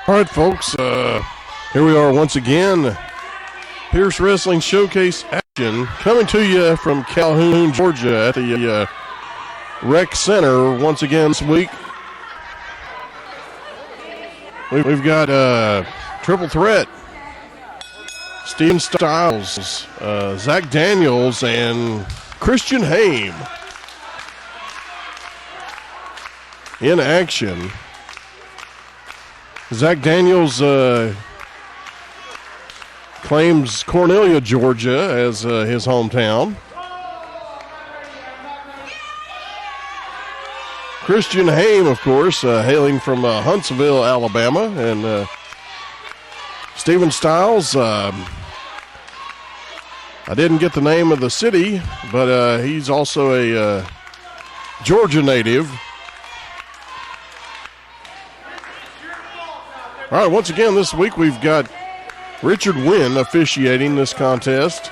All right, folks, here we are once again. Pierce Wrestling Showcase action coming to you from Calhoun, Georgia at the Rec Center once again this week. We've got Triple Threat, Steven Styles, Zach Daniels, and Christian Haim in action. Zach Daniels claims Cornelia, Georgia as his hometown. Christian Haim, of course, hailing from Huntsville, Alabama. And Steven Styles, I didn't get the name of the city, but he's also a Georgia native. All right, once again this week we've got Richard Wynn officiating this contest.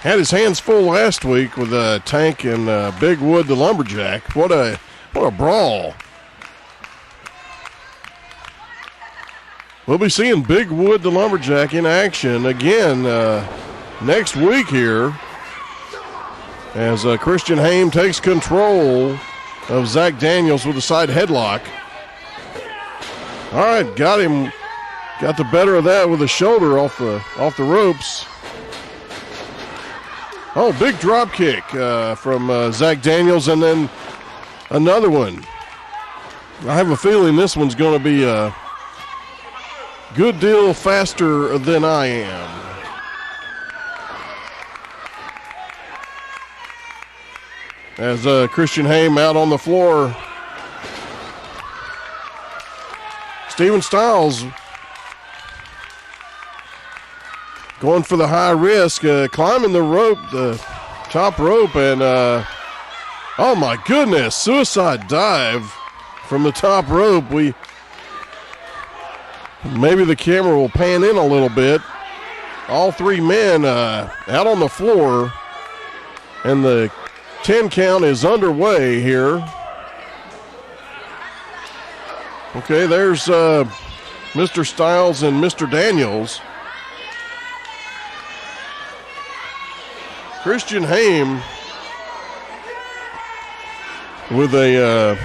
Had his hands full last week with Tank and Big Wood the Lumberjack. What a brawl. We'll be seeing Big Wood the Lumberjack in action again next week here as Christian Haim takes control of Zach Daniels with a side headlock. All right, got him. Got the better of that with a shoulder off the ropes. Oh, big drop kick from Zach Daniels, and then another one. I have a feeling this one's going to be a good deal faster than I am. As Christian Haim out on the floor. Steven Styles going for the high risk, climbing the rope, the top rope, and oh my goodness, suicide dive from the top rope. Maybe the camera will pan in a little bit. All three men out on the floor, and the 10 count is underway here. Okay, there's Mr. Styles and Mr. Daniels. Christian Haim with a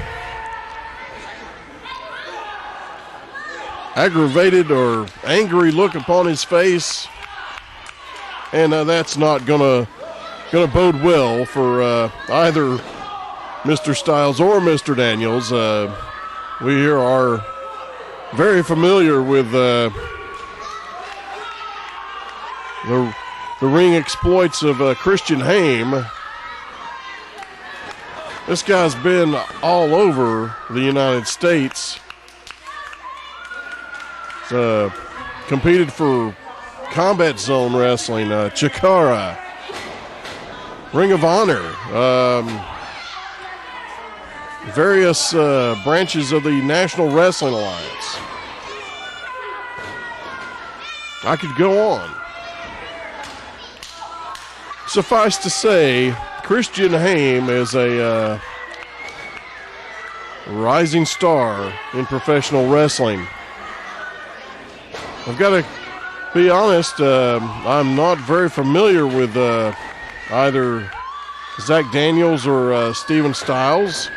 aggravated or angry look upon his face, and that's not gonna bode well for either Mr. Styles or Mr. Daniels. We here are very familiar with the ring exploits of Christian Haim. This guy's been all over the United States. He's competed for Combat Zone Wrestling, Chikara, Ring of Honor, various branches of the National Wrestling Alliance. I could go on. Suffice to say, Christian Haim is a rising star in professional wrestling. I've got to be honest, I'm not very familiar with either Zach Daniels or Steven Styles.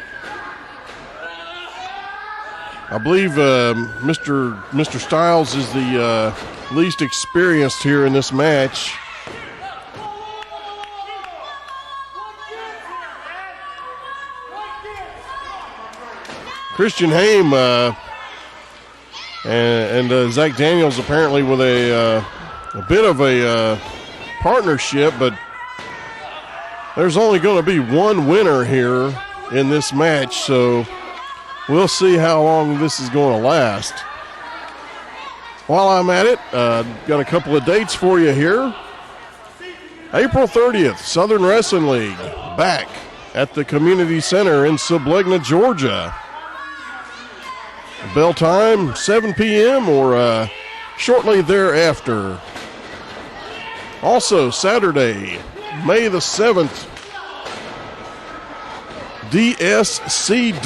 I believe Mr. Styles is the least experienced here in this match. Christian Haim and Zach Daniels apparently with a bit of a partnership, but there's only going to be one winner here in this match, so we'll see how long this is going to last. While I'm at it, got a couple of dates for you here. April 30th, Southern Wrestling League, back at the Community Center in Sublegna, Georgia. Bell time, 7 p.m. or shortly thereafter. Also, Saturday, May the 7th, DSCW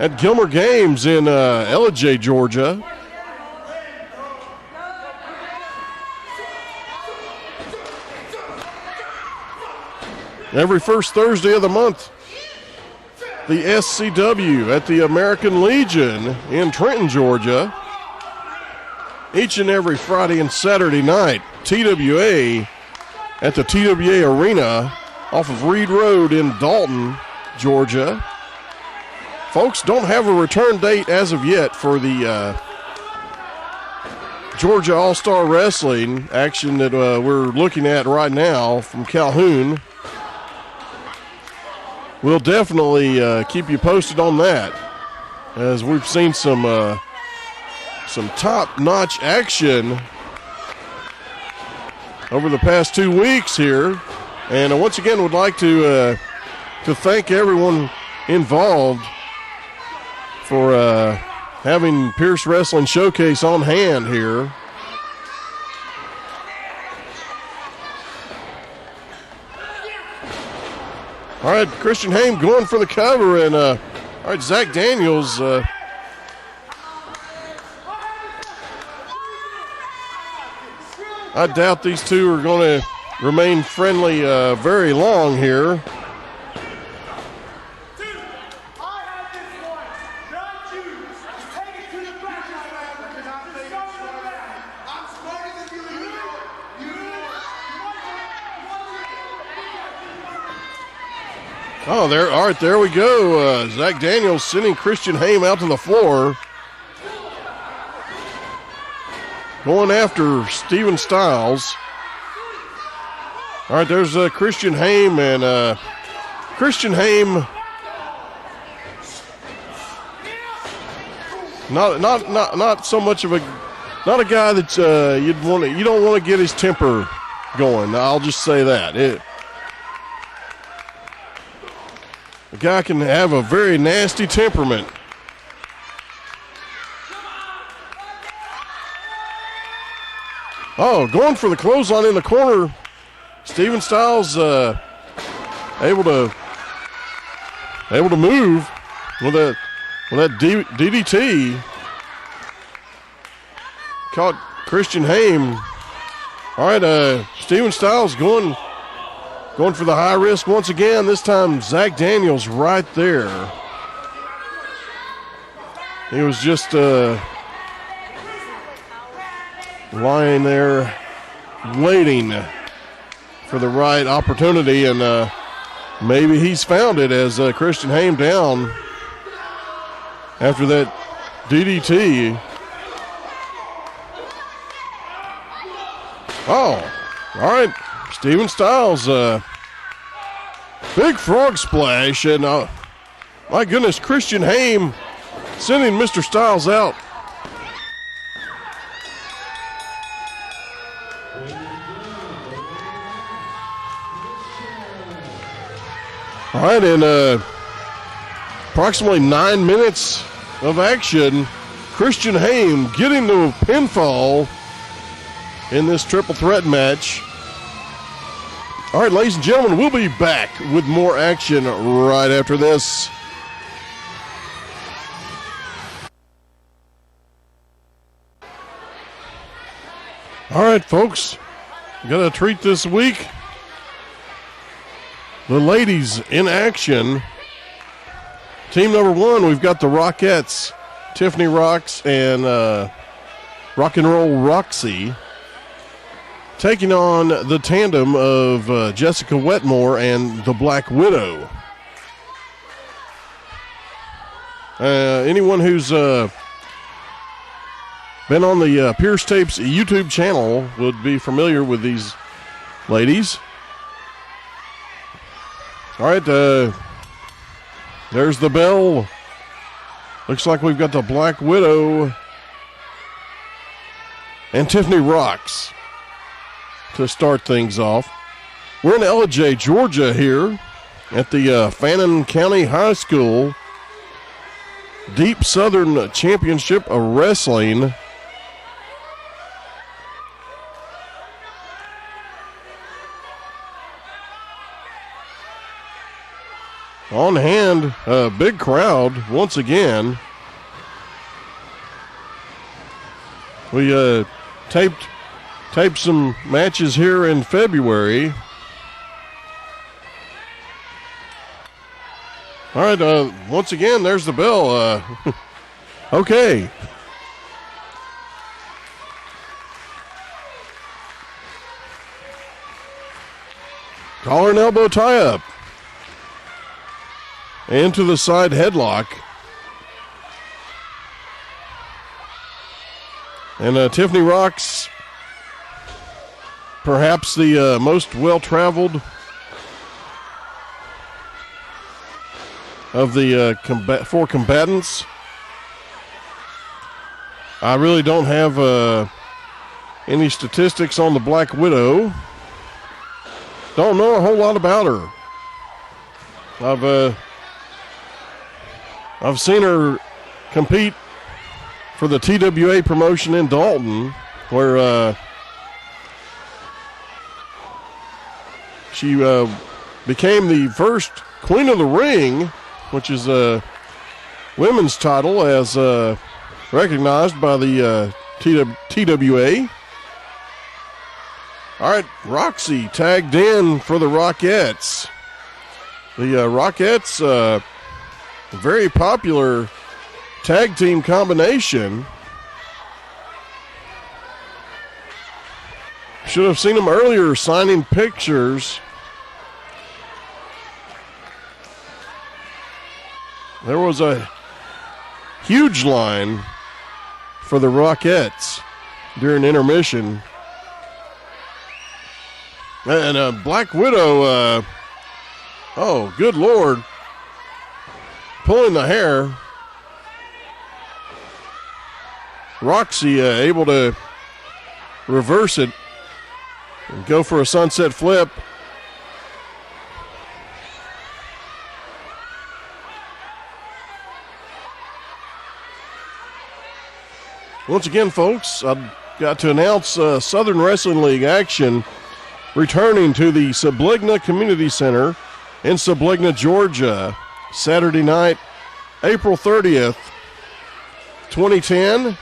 at Gilmer Games in Ellijay, Georgia. Every first Thursday of the month, the SCW at the American Legion in Trenton, Georgia. Each and every Friday and Saturday night, TWA at the TWA Arena off of Reed Road in Dalton, Georgia. Folks, don't have a return date as of yet for the Georgia All-Star Wrestling action that we're looking at right now from Calhoun. We'll definitely keep you posted on that, as we've seen some top-notch action over the past 2 weeks here. And once again, would like to thank everyone involved for having Pierce Wrestling Showcase on hand here. All right, Christian Haim going for the cover, and all right, Zach Daniels. I doubt these two are going to remain friendly very long here. Oh, there! All right, there we go. Zach Daniels sending Christian Haim out to the floor. Going after Steven Styles. All right, there's Christian Haim, and Christian Haim not so much of a a guy that you don't want to get his temper going. I'll just say that. The guy can have a very nasty temperament. Oh, going for the clothesline in the corner. Steven Styles able to move with that DDT. Caught Christian Haim. All right, Steven Styles going for the high risk once again. This time Zach Daniels right there. He was just lying there waiting for the right opportunity, and maybe he's found it as Christian Haim down after that DDT. Oh, all right. Steven Styles, big frog splash, and my goodness, Christian Haim sending Mr. Styles out. All right, in approximately 9 minutes of action, Christian Haim getting to a pinfall in this triple threat match. All right, ladies and gentlemen, we'll be back with more action right after this. All right, folks, got a treat this week. The ladies in action. Team number one, we've got the Rockettes, Tiffany Rocks and Rock and Roll Roxy, taking on the tandem of Jessica Wetmore and the Black Widow. Anyone who's been on the Pierce Tapes YouTube channel would be familiar with these ladies. All right, there's the bell. Looks like we've got the Black Widow and Tiffany Rocks to start things off. We're in Ellijay, Georgia here at the Fannin County High School Deep Southern Championship of Wrestling. on hand. Big crowd once again. We taped some matches here in February. All right, once again, there's the bell. Okay. Collar and elbow tie-up. Into the side headlock. And Tiffany Rocks, perhaps the most well-traveled of the four combatants. I really don't have any statistics on the Black Widow. Don't know a whole lot about her. I've seen her compete for the TWA promotion in Dalton, where she became the first Queen of the Ring, which is a women's title as recognized by the TWA. All right, Roxy tagged in for the Rockettes. The Rockettes, very popular tag team combination. Should have seen them earlier signing pictures. There was a huge line for the Rockettes during intermission. And Black Widow, oh, good Lord, pulling the hair. Roxy able to reverse it and go for a sunset flip. Once again, folks, I've got to announce Southern Wrestling League action returning to the Subligna Community Center in Subligna, Georgia, Saturday night, April 30th, 2010.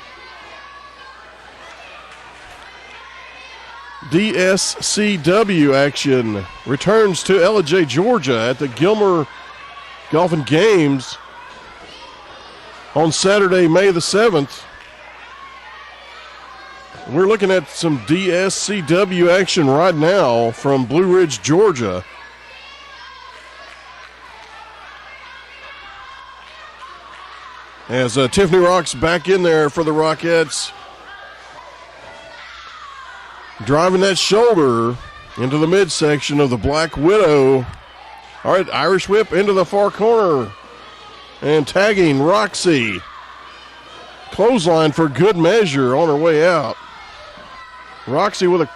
DSCW action returns to Ellijay, Georgia at the Gilmer Golf and Games on Saturday, May the 7th. We're looking at some DSCW action right now from Blue Ridge, Georgia. As Tiffany Rocks back in there for the Rockettes. Driving that shoulder into the midsection of the Black Widow. All right, Irish whip into the far corner. And tagging Roxy. Clothesline for good measure on her way out. Roxy with a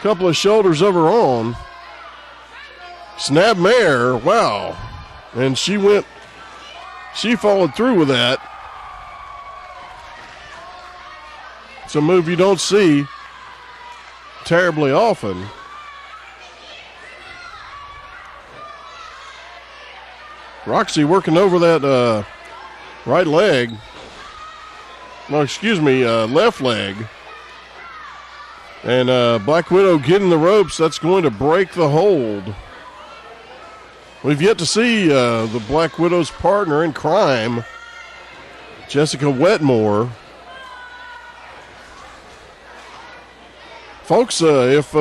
couple of shoulders of her own. Snap mare, wow. And she followed through with that. It's a move you don't see terribly often. Roxy working over that right leg. No, excuse me, left leg. And Black Widow getting the ropes. That's going to break the hold. We've yet to see the Black Widow's partner in crime, Jessica Wetmore. Folks, if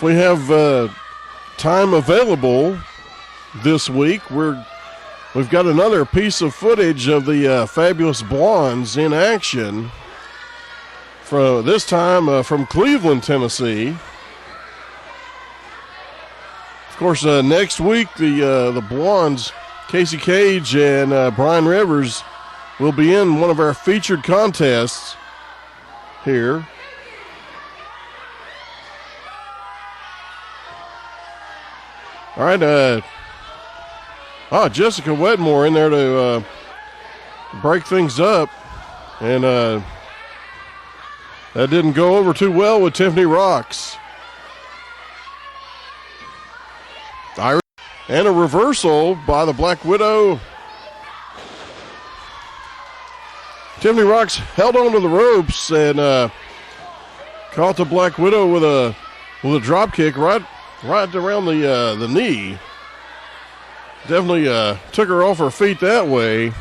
we have time available this week, we've got another piece of footage of the Fabulous Blondes in action. This time from Cleveland, Tennessee. Of course, next week the Blondes, Casey Cage and Brian Rivers, will be in one of our featured contests here. All right, Jessica Wetmore in there to break things up, and that didn't go over too well with Tiffany Rocks. And a reversal by the Black Widow. Tiffany Rocks held on to the ropes and caught the Black Widow with a drop kick right around the knee. Definitely took her off her feet that way.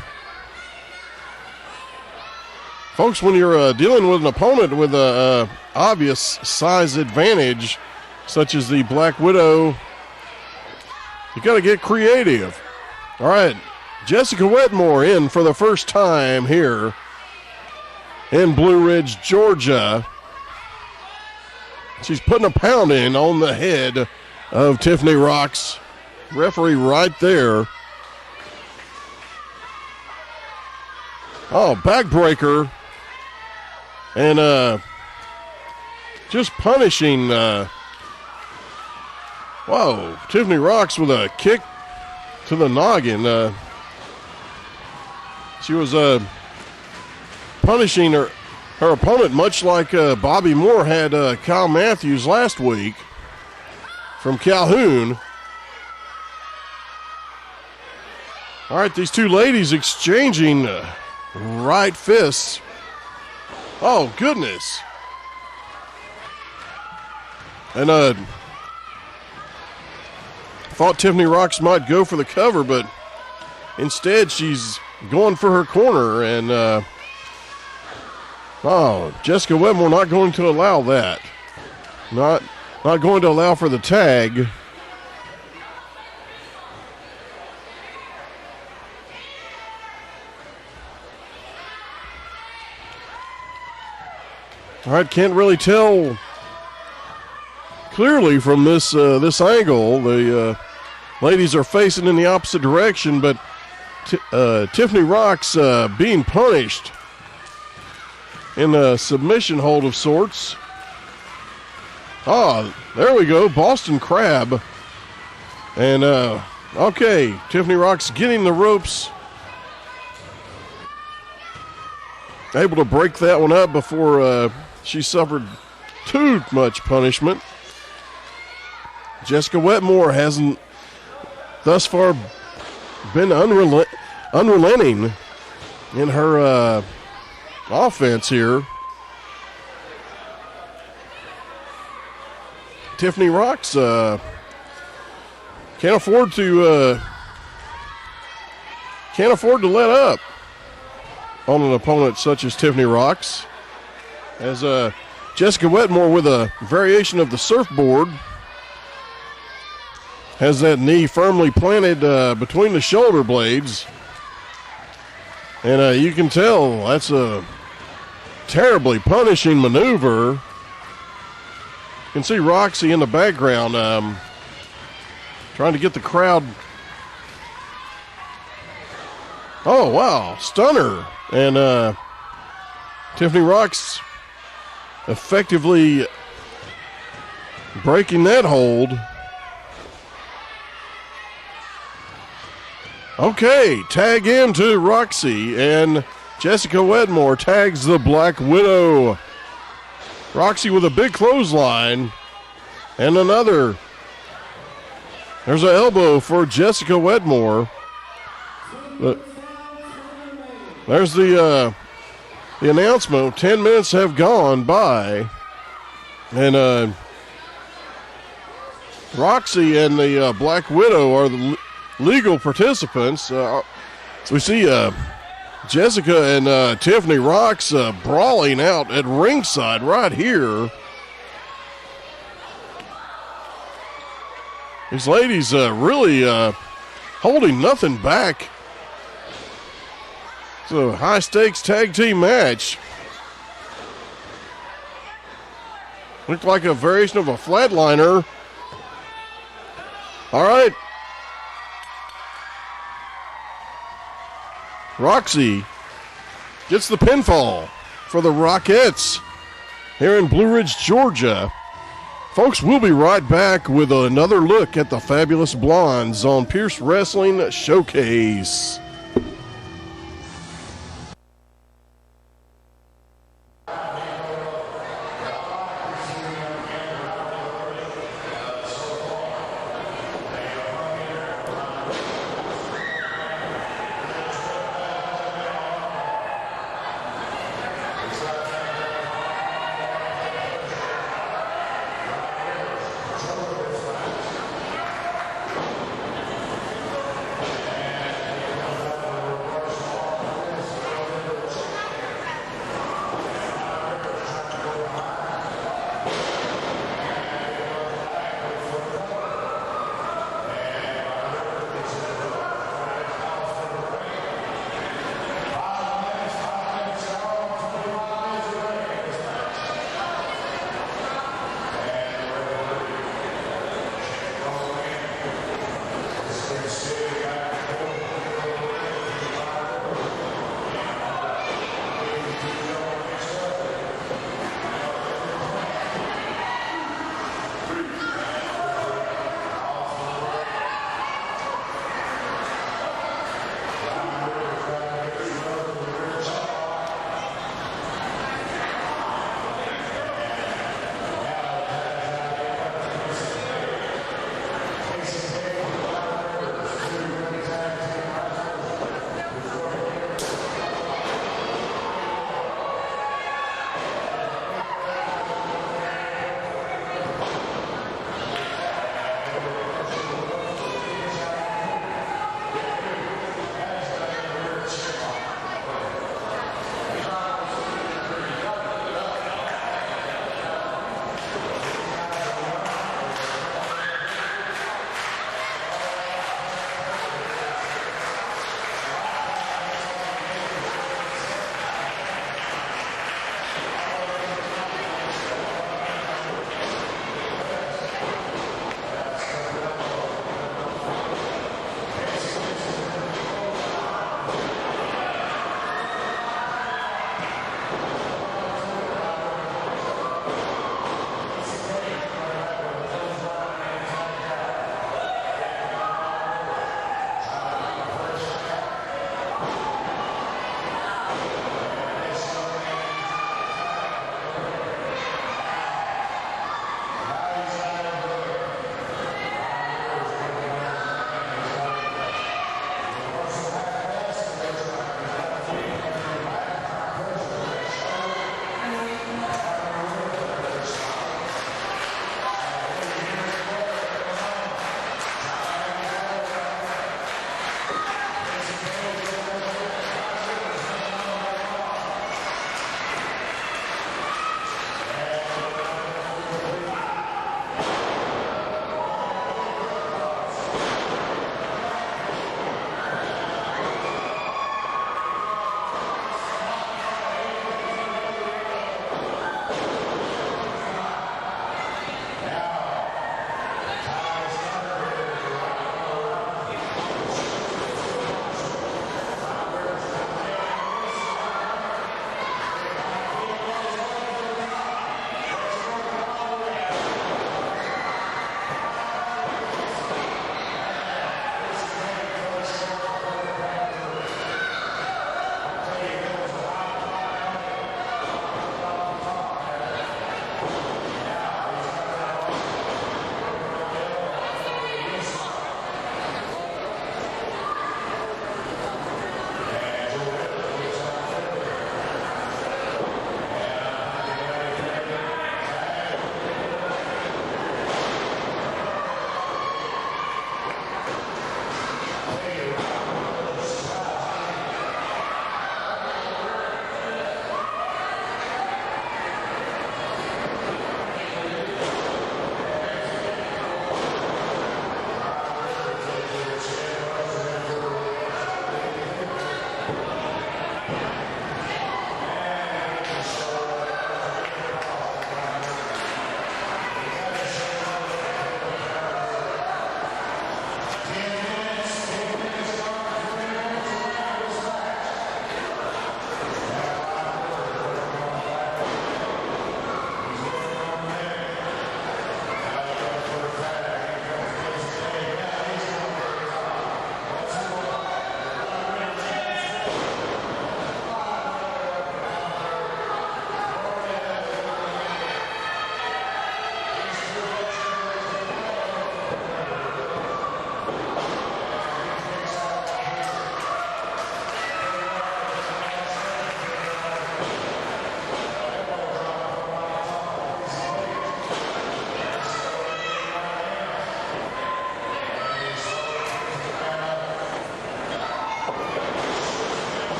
Folks, when you're dealing with an opponent with a obvious size advantage, such as the Black Widow, you got to get creative. All right, Jessica Wetmore in for the first time here in Blue Ridge, Georgia. She's putting a pounding on the head of Tiffany Rocks. Referee right there. Oh, backbreaker. And just punishing. Whoa, Tiffany Rocks with a kick to the noggin. She was punishing her opponent, much like Bobby Moore had Kyle Matthews last week from Calhoun. All right, these two ladies exchanging right fists. Oh, goodness. And thought Tiffany Rocks might go for the cover, but instead she's going for her corner. And, Jessica Wetmore not going to allow that. Not going to allow for the tag. All right, can't really tell clearly from this angle. The ladies are facing in the opposite direction, but Tiffany Rocks being punished in a submission hold of sorts. Oh, there we go, Boston Crab. And, okay, Tiffany Rocks getting the ropes. Able to break that one up before she suffered too much punishment. Jessica Wetmore hasn't thus far been unrelenting in her offense here. Tiffany Rocks can't afford to let up on an opponent such as Tiffany Rocks. As Jessica Wetmore with a variation of the surfboard has that knee firmly planted between the shoulder blades. And you can tell that's a terribly punishing maneuver. You can see Roxy in the background trying to get the crowd. Oh, wow, stunner. And Tiffany Rocks effectively breaking that hold. Okay, tag into Roxy, and Jessica Wetmore tags the Black Widow. Roxy with a big clothesline, and another. There's an elbow for Jessica Wetmore. But there's the announcement. 10 minutes have gone by, and Roxy and the Black Widow are the legal participants. We see Jessica and Tiffany Rocks brawling out at ringside right here. These ladies really holding nothing back. It's a high-stakes tag team match. Looked like a variation of a flatliner. All right. Roxy gets the pinfall for the Rockettes here in Blue Ridge, Georgia. Folks, we'll be right back with another look at the Fabulous Blondes on Pierce Wrestling Showcase.